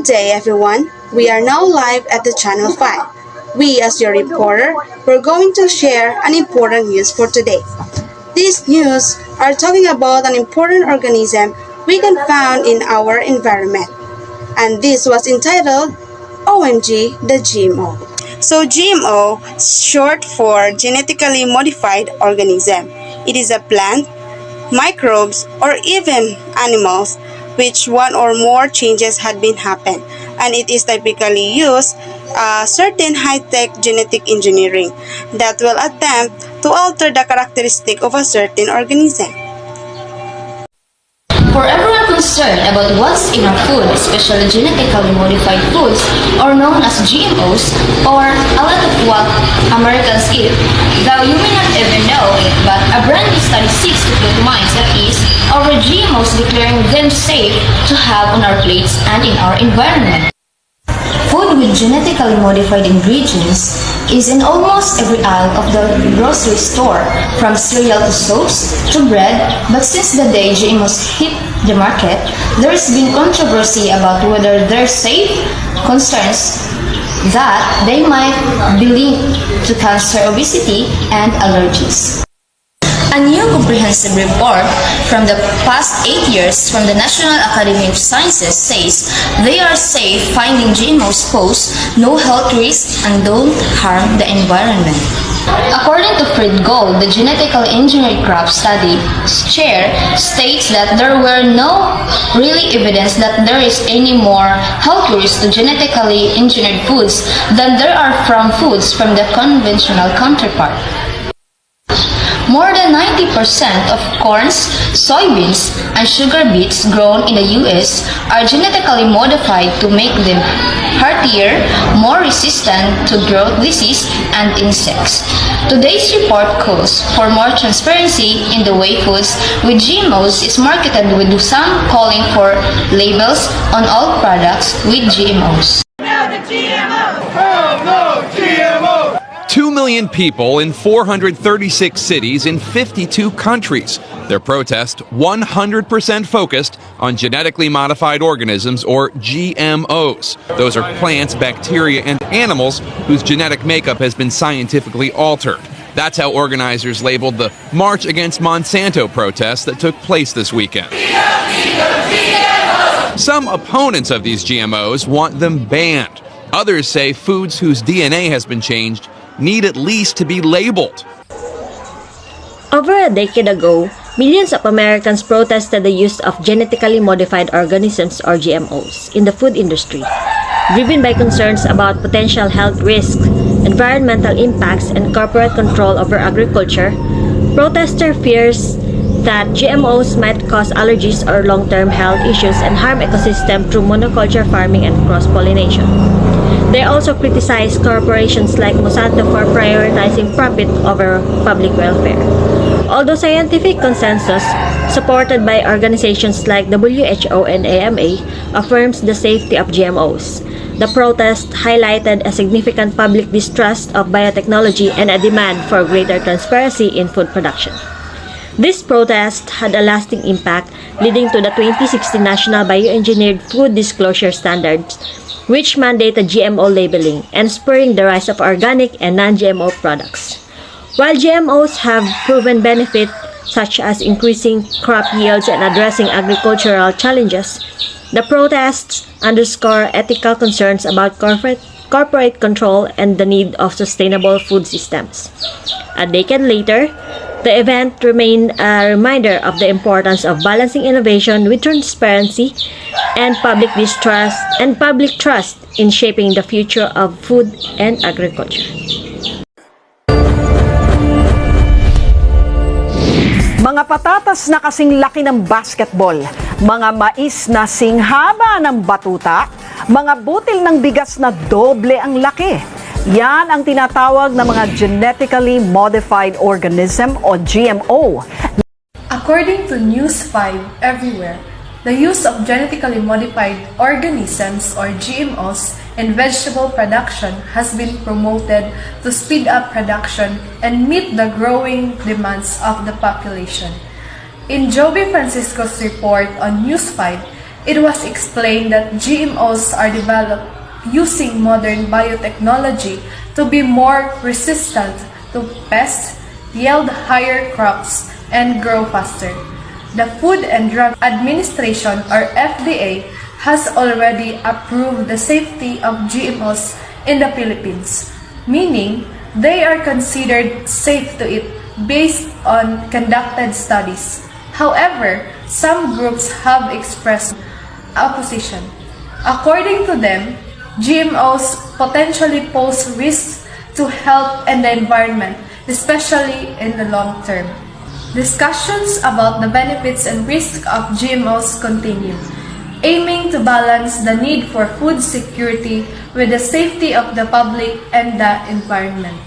day, everyone. We are now live at the Channel 5. We, as your reporter, we're going to share an important news for today. These news are talking about an important organism we can find in our environment. And this was entitled OMG, the GMO. So GMO, short for genetically modified organism. It is a plant, microbes, or even animals which one or more changes had been happened, and it is typically used certain high-tech genetic engineering that will attempt to alter the characteristic of a certain organism. For everyone concerned about what's in our food, especially genetically modified foods, or known as GMOs, or a lot of what Americans eat, though you may not even know it, but a brand new study seeks to put minds at ease over GMOs, declaring them safe to have on our plates and in our environment. Food with genetically modified ingredients is in almost every aisle of the grocery store, from cereal to soaps to bread, but since the day GMOs hit the market, there has been controversy about whether they're safe, concerns that they might be linked to cancer, obesity, and allergies. A new comprehensive report from the past 8 years from the National Academy of Sciences says they are safe, finding GMOs pose no health risks and don't harm the environment. According to Fred Gold, the genetically engineered crop study chair states that there were no really evidence that there is any more health risks to genetically engineered foods than there are from foods from the conventional counterpart. More than 90% of corns, soybeans, and sugar beets grown in the U.S. are genetically modified to make them heartier, more resistant to growth disease and insects. Today's report calls for more transparency in the way foods with GMOs is marketed, with some calling for labels on all products with GMOs. Now the GMO! Oh no, GMO! 2 million people in 436 cities in 52 countries. Their protest 100% focused on genetically modified organisms, or GMOs. Those are plants, bacteria, and animals whose genetic makeup has been scientifically altered. That's how organizers labeled the March Against Monsanto protest that took place this weekend. Some opponents of these GMOs want them banned. Others say foods whose DNA has been changed need at least to be labeled. Over a decade ago, millions of Americans protested the use of genetically modified organisms, or GMOs, in the food industry. Driven by concerns about potential health risks, environmental impacts, and corporate control over agriculture, protesters fears that GMOs might cause allergies or long-term health issues and harm ecosystems through monoculture farming and cross-pollination. They also criticize corporations like Monsanto for prioritizing profit over public welfare. Although scientific consensus, supported by organizations like WHO and AMA, affirms the safety of GMOs, the protest highlighted a significant public distrust of biotechnology and a demand for greater transparency in food production. This protest had a lasting impact, leading to the 2016 National Bioengineered Food Disclosure Standards, which mandated GMO labeling and spurring the rise of organic and non-GMO products. While GMOs have proven benefits such as increasing crop yields and addressing agricultural challenges, the protests underscore ethical concerns about corporate control and the need of sustainable food systems. A decade later, the event remained a reminder of the importance of balancing innovation with transparency and public trust in shaping the future of food and agriculture. Mga patatas na kasing laki ng basketball, mga mais na singhaba ng batuta, mga butil ng bigas na doble ang laki. Yan ang tinatawag na mga genetically modified organism o GMO. According to News 5 Everywhere, the use of genetically modified organisms or GMOs in vegetable production has been promoted to speed up production and meet the growing demands of the population. In Joby Francisco's report on News 5, it was explained that GMOs are developed using modern biotechnology to be more resistant to pests, yield higher crops, and grow faster. The Food and Drug Administration, or FDA, has already approved the safety of GMOs in the Philippines, meaning they are considered safe to eat based on conducted studies. However, some groups have expressed opposition. According to them, GMOs potentially pose risks to health and the environment, especially in the long term. Discussions about the benefits and risks of GMOs continue, aiming to balance the need for food security with the safety of the public and the environment.